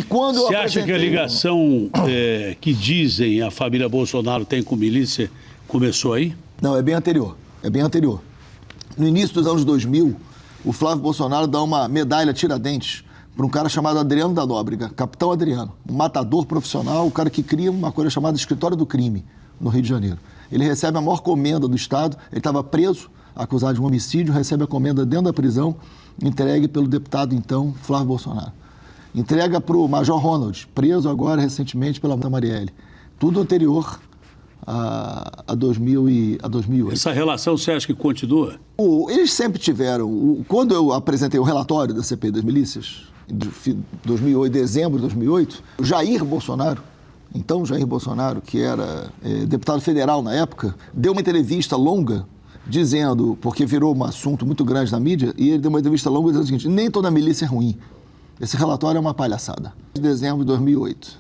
E quando Você acha que a ligação que dizem a família Bolsonaro tem com milícia começou aí? Não, é bem anterior. É bem anterior. No início dos anos 2000, o Flávio Bolsonaro dá uma medalha Tiradentes para um cara chamado Adriano da Nóbrega, Capitão Adriano, um matador profissional, o cara que cria uma coisa chamada Escritório do Crime, no Rio de Janeiro. Ele recebe a maior comenda do Estado, ele estava preso, acusado de um homicídio, recebe a comenda dentro da prisão, entregue pelo deputado, então, Flávio Bolsonaro. Entrega para o Major Ronald, preso agora recentemente pela Marielle. Tudo anterior a 2008. Essa relação você acha que continua? Eles sempre tiveram. Quando eu apresentei o relatório da CPI das milícias, em 2008, dezembro de 2008, o Jair Bolsonaro, então Jair Bolsonaro, que era deputado federal na época, deu uma entrevista longa dizendo, porque virou um assunto muito grande na mídia, e ele deu uma entrevista longa dizendo o seguinte: nem toda milícia é ruim. Esse relatório é uma palhaçada. De dezembro de 2008.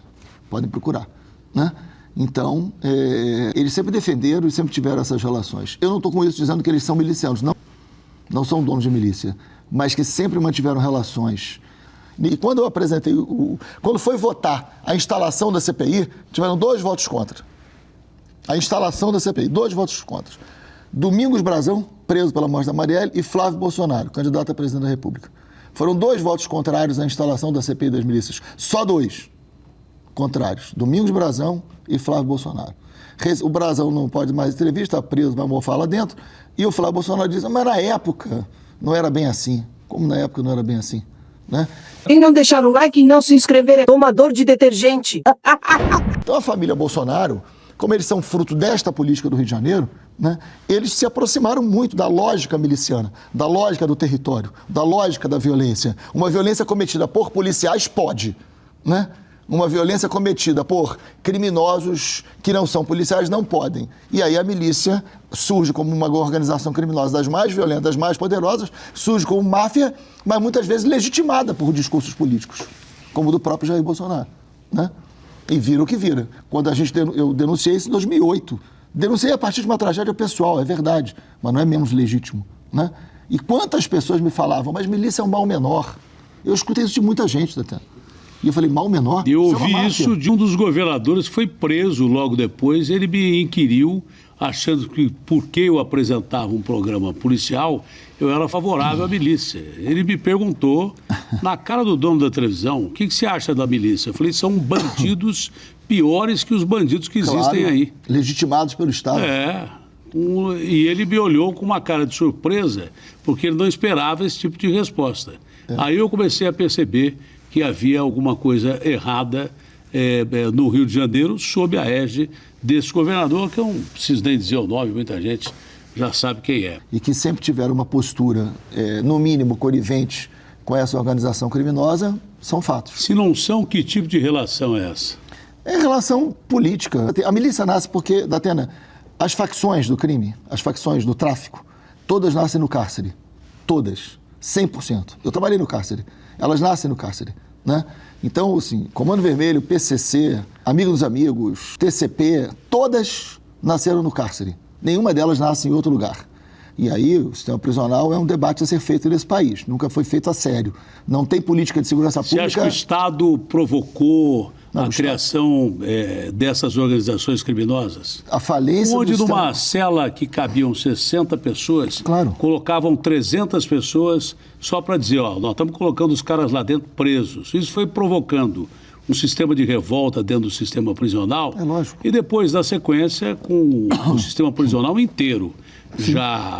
Podem procurar, né? Então, eles sempre defenderam e sempre tiveram essas relações. Eu não estou com isso dizendo que eles são milicianos, não são donos de milícia, mas que sempre mantiveram relações. E quando eu apresentei, quando foi votar a instalação da CPI, tiveram 2 votos contra. A instalação da CPI, 2 votos contra. Domingos Brazão, preso pela morte da Marielle, e Flávio Bolsonaro, candidato a presidente da República. Foram 2 votos contrários à instalação da CPI das milícias. Só 2 contrários. Domingos Brazão e Flávio Bolsonaro. O Brazão não pode mais entrevista, está preso, vai mofar lá dentro. E o Flávio Bolsonaro diz: mas na época não era bem assim. Como na época não era bem assim? Né? Quem não deixar o like e não se inscrever é tomador de detergente. Então a família Bolsonaro, como eles são fruto desta política do Rio de Janeiro, né, eles se aproximaram muito da lógica miliciana, da lógica do território, da lógica da violência. Uma violência cometida por policiais pode, né? Uma violência cometida por criminosos que não são policiais não podem. E aí a milícia surge como uma organização criminosa das mais violentas, das mais poderosas, surge como máfia, mas muitas vezes legitimada por discursos políticos, como o do próprio Jair Bolsonaro, né? E vira o que vira. Quando eu denunciei isso em 2008. Denunciei a partir de uma tragédia pessoal, é verdade, mas não é menos legítimo, né? E quantas pessoas me falavam: mas milícia é um mal menor. Eu escutei isso de muita gente, Tatena. E eu falei: mal menor? Eu ouvi isso de um dos governadores que foi preso logo depois. Ele me inquiriu, achando que, porque eu apresentava um programa policial, eu era favorável à milícia. Ele me perguntou, na cara do dono da televisão: o que você acha da milícia? Eu falei: são bandidos piores que os bandidos que existem aí. Legitimados pelo Estado. E ele me olhou com uma cara de surpresa, porque ele não esperava esse tipo de resposta. Aí eu comecei a perceber que havia alguma coisa errada no Rio de Janeiro, sob a égide desse governador, que eu não preciso nem dizer o nome, muita gente já sabe quem é. E que sempre tiveram uma postura, no mínimo, conivente com essa organização criminosa, são fatos. Se não são, que tipo de relação é essa? É relação política. A milícia nasce porque, Datena, as facções do crime, as facções do tráfico, todas nascem no cárcere. Todas. 100%. Eu trabalhei no cárcere. Elas nascem no cárcere, né? Então, assim, Comando Vermelho, PCC, Amigo dos Amigos, TCP, todas nasceram no cárcere. Nenhuma delas nasce em outro lugar. E aí, o sistema prisional é um debate a ser feito nesse país. Nunca foi feito a sério. Não tem política de segurança pública. Você acha que o Estado provocou a criação dessas organizações criminosas? A falência onde do numa cela que cabiam 60 pessoas, claro, colocavam 300 pessoas só para dizer: ó, nós estamos colocando os caras lá dentro presos. Isso foi provocando um sistema de revolta dentro do sistema prisional. É lógico. E depois, na sequência, com o sistema prisional inteiro, já,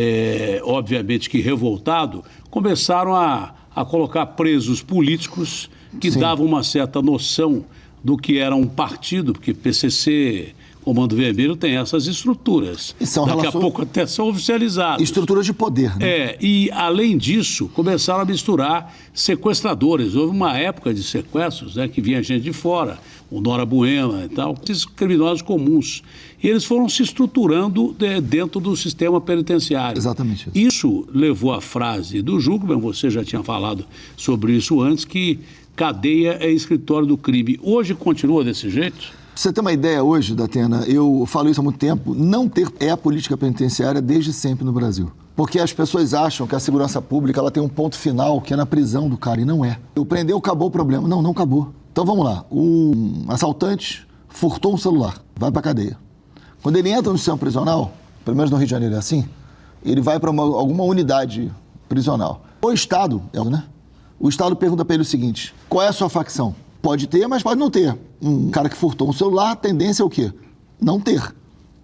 obviamente que revoltado, começaram a colocar presos políticos que davam uma certa noção do que era um partido, porque PCC, Comando Vermelho, tem essas estruturas. E são Daqui a pouco até são oficializadas. Estruturas de poder, né? E, além disso, começaram a misturar sequestradores. Houve uma época de sequestros, né, que vinha gente de fora, o Nora Buena e tal, esses criminosos comuns. E eles foram se estruturando dentro do sistema penitenciário. Exatamente isso. Isso levou à frase do Jungmann, você já tinha falado sobre isso antes, que cadeia é escritório do crime. Hoje continua desse jeito? Pra você ter uma ideia hoje, Datena, eu falo isso há muito tempo, não ter a política penitenciária desde sempre no Brasil. Porque as pessoas acham que a segurança pública ela tem um ponto final, que é na prisão do cara, e não é. Eu prendeu, acabou o problema. Não, não acabou. Então vamos lá, um assaltante furtou um celular, vai para a cadeia. Quando ele entra no sistema prisional, pelo menos no Rio de Janeiro é assim, ele vai para alguma unidade prisional. O Estado, né? O Estado pergunta para ele o seguinte: qual é a sua facção? Pode ter, mas pode não ter. Um cara que furtou um celular, a tendência é o quê? Não ter.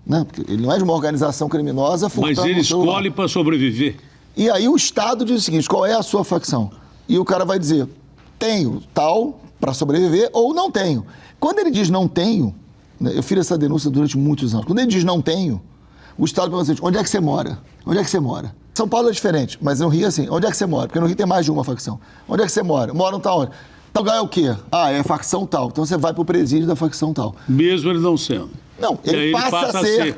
Né? Porque ele não é de uma organização criminosa furtando um celular. Mas ele escolhe para sobreviver. E aí o Estado diz o seguinte: qual é a sua facção? E o cara vai dizer: tenho tal para sobreviver ou não tenho. Quando ele diz não tenho, né, eu fiz essa denúncia durante muitos anos, quando ele diz não tenho, o Estado pergunta assim: onde é que você mora? Onde é que você mora? São Paulo é diferente, mas no Rio é assim: onde é que você mora? Porque no Rio tem mais de uma facção. Onde é que você mora? Mora não tá onde? Tal lugar é o quê? Ah, é facção tal. Então você vai pro presídio da facção tal. Mesmo ele não sendo. Não, ele passa a ser.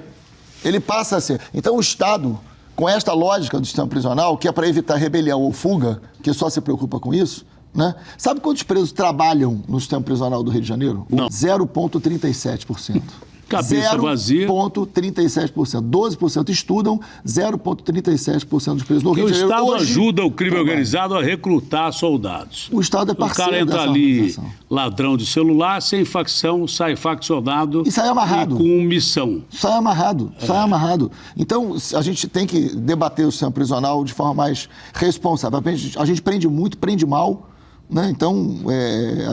Ele passa a ser. Então o Estado, com esta lógica do sistema prisional, que é para evitar rebelião ou fuga, que só se preocupa com isso, né? Sabe quantos presos trabalham no sistema prisional do Rio de Janeiro? Não. 0,37%. Cabeça vazia. 0,37%. 12% estudam, 0,37% dos presos no Rio de Janeiro. O Estado hoje ajuda o crime organizado a recrutar soldados. O Estado é parceiro O cara entra dessa ali, organização. ladrão de celular, sem facção, sai faccionado. E sai amarrado. E com missão. Sai amarrado, sai amarrado. Então, a gente tem que debater o sistema prisional de forma mais responsável. A gente prende muito, prende mal, né? Então,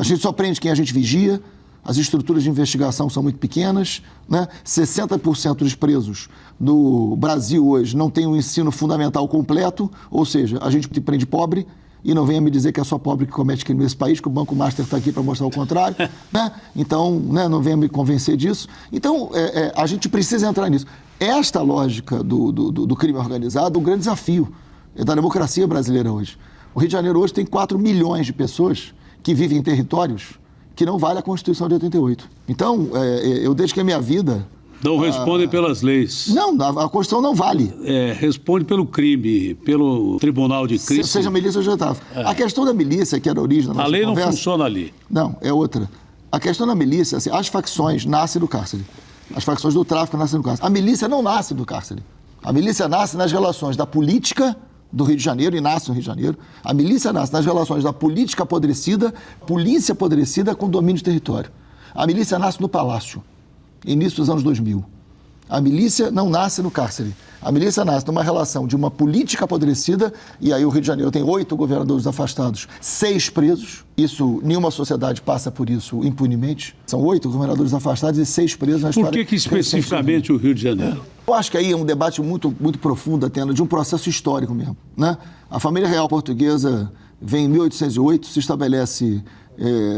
a gente só prende quem a gente vigia. As estruturas de investigação são muito pequenas, né? 60% dos presos no Brasil hoje não têm um ensino fundamental completo, ou seja, a gente prende pobre, e não venha me dizer que é só pobre que comete crime nesse país, que o Banco Master está aqui para mostrar o contrário, né? Então, né, não venha me convencer disso. Então, a gente precisa entrar nisso. Esta lógica do crime organizado é um grande desafio da democracia brasileira hoje. O Rio de Janeiro hoje tem 4 milhões de pessoas que vivem em territórios que não vale a Constituição de 88. Então, eu dediquei minha vida... Não respondem pelas leis. Não, a Constituição não vale. Responde pelo crime, pelo Tribunal de Crime. Seja milícia ou JTAF. A questão da milícia, que era a origem da nossa conversa... A lei conversa, não funciona ali. Não, é outra. A questão da milícia, assim, as facções nascem do cárcere. As facções do tráfico nascem do cárcere. A milícia não nasce do cárcere. A milícia nasce nas relações da política do Rio de Janeiro, e nasce no Rio de Janeiro. A milícia nasce nas relações da política apodrecida, polícia apodrecida com domínio de território. A milícia nasce no Palácio, início dos anos 2000. A milícia não nasce no cárcere. A milícia nasce numa relação de uma política apodrecida, e aí o Rio de Janeiro tem 8 governadores afastados, 6 presos. Isso, nenhuma sociedade passa por isso impunemente. São 8 governadores afastados e 6 presos na história. Por que especificamente o Rio de Janeiro? Eu acho que aí é um debate muito, muito profundo, Atena, de um processo histórico mesmo, né? A família real portuguesa vem em 1808, se estabelece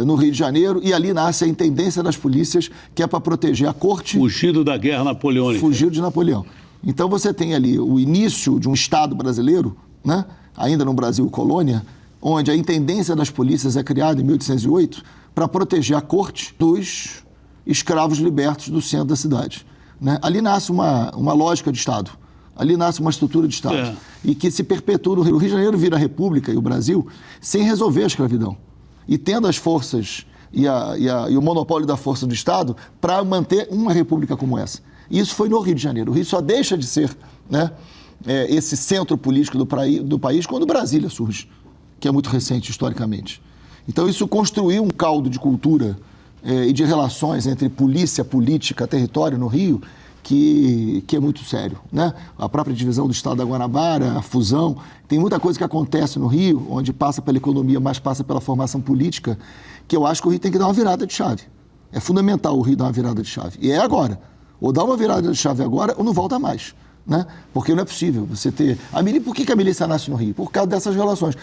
no Rio de Janeiro, e ali nasce a intendência das polícias, que é para proteger a corte... Fugido da Guerra Napoleônica. Fugido de Napoleão. Então você tem ali o início de um Estado brasileiro, né? Ainda no Brasil colônia, onde a intendência das polícias é criada em 1808 para proteger a corte dos escravos libertos do centro da cidade, né? Ali nasce uma lógica de Estado, ali nasce uma estrutura de Estado, e que se perpetua no Rio. O Rio de Janeiro vira a República e o Brasil sem resolver a escravidão, e tendo as forças e o monopólio da força do Estado para manter uma república como essa. E isso foi no Rio de Janeiro. O Rio só deixa de ser, né, esse centro político do país quando Brasília surge, que é muito recente historicamente. Então isso construiu um caldo de cultura e de relações entre polícia, política, território no Rio, que é muito sério, né? A própria divisão do Estado da Guanabara, a fusão, tem muita coisa que acontece no Rio, onde passa pela economia, mas passa pela formação política, que eu acho que o Rio tem que dar uma virada de chave. É fundamental o Rio dar uma virada de chave. E é agora. Ou dá uma virada de chave agora ou não volta mais, né? Porque não é possível você ter... Por que a milícia nasce no Rio? Por causa dessas relações.